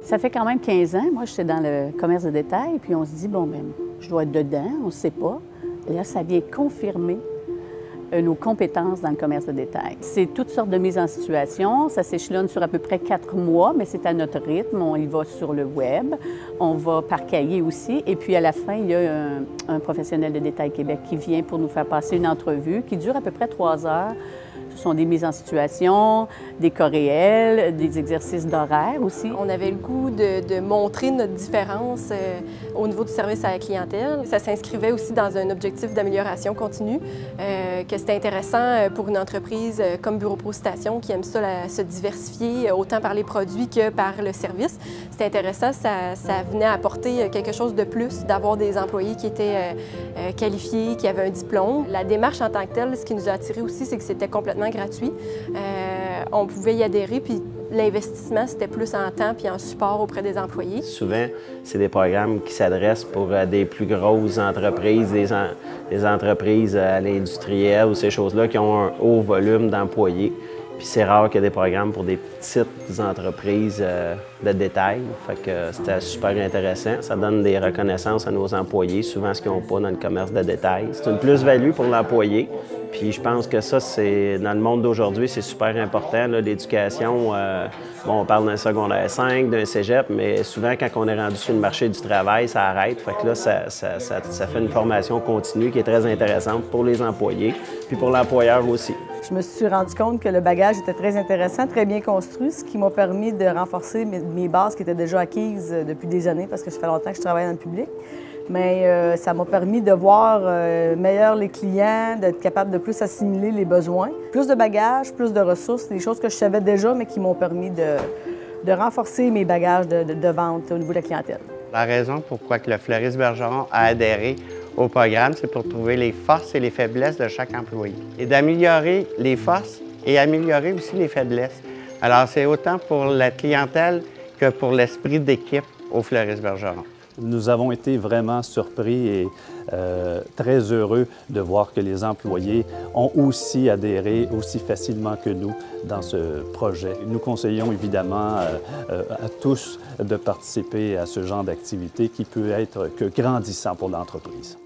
Ça fait quand même 15 ans. Moi, j'étais dans le commerce de détail, puis on se dit, bon, ben, je dois être dedans, on ne sait pas. Et là, ça vient confirmer nos compétences dans le commerce de détail. C'est toutes sortes de mises en situation. Ça s'échelonne sur à peu près 4 mois, mais c'est à notre rythme. On y va sur le web, on va par cahier aussi. Et puis à la fin, il y a un professionnel de Détail Québec qui vient pour nous faire passer une entrevue qui dure à peu près 3 heures. Ce sont des mises en situation, des cas réels, des exercices d'horaire aussi. On avait le goût de montrer notre différence au niveau du service à la clientèle. Ça s'inscrivait aussi dans un objectif d'amélioration continue, que c'était intéressant pour une entreprise comme Bureau Pro Station qui aime ça se diversifier autant par les produits que par le service. C'était intéressant, ça venait apporter quelque chose de plus, d'avoir des employés qui étaient qualifiés, qui avaient un diplôme. La démarche en tant que telle, ce qui nous a attirés aussi, c'est que c'était complètement gratuit. On pouvait y adhérer, puis l'investissement, c'était plus en temps puis en support auprès des employés. Souvent, c'est des programmes qui s'adressent pour des plus grosses entreprises, des entreprises à l'industriel ou ces choses-là qui ont un haut volume d'employés. Puis c'est rare qu'il y ait des programmes pour des petites entreprises de détail. Fait que c'était super intéressant. Ça donne des reconnaissances à nos employés, souvent ce qu'ils n'ont pas dans le commerce de détail. C'est une plus-value pour l'employé. Puis je pense que ça, c'est dans le monde d'aujourd'hui, c'est super important. L'éducation, bon, on parle d'un secondaire 5, d'un cégep, mais souvent, quand on est rendu sur le marché du travail, ça arrête. Fait que là, ça fait une formation continue qui est très intéressante pour les employés, puis pour l'employeur aussi. Je me suis rendu compte que le bagage était très intéressant, très bien construit, ce qui m'a permis de renforcer mes bases qui étaient déjà acquises depuis des années, parce que ça fait longtemps que je travaille dans le public. Mais ça m'a permis de voir meilleur les clients, d'être capable de plus assimiler les besoins. Plus de bagages, plus de ressources, des choses que je savais déjà, mais qui m'ont permis de renforcer mes bagages de vente au niveau de la clientèle. La raison pourquoi le Fleuriste Bergeron a adhéré au programme, c'est pour trouver les forces et les faiblesses de chaque employé et d'améliorer les forces et améliorer aussi les faiblesses. Alors, c'est autant pour la clientèle que pour l'esprit d'équipe au Fleuriste Bergeron. Nous avons été vraiment surpris et très heureux de voir que les employés ont aussi adhéré aussi facilement que nous dans ce projet. Nous conseillons évidemment à tous de participer à ce genre d'activité qui peut être que grandissant pour l'entreprise.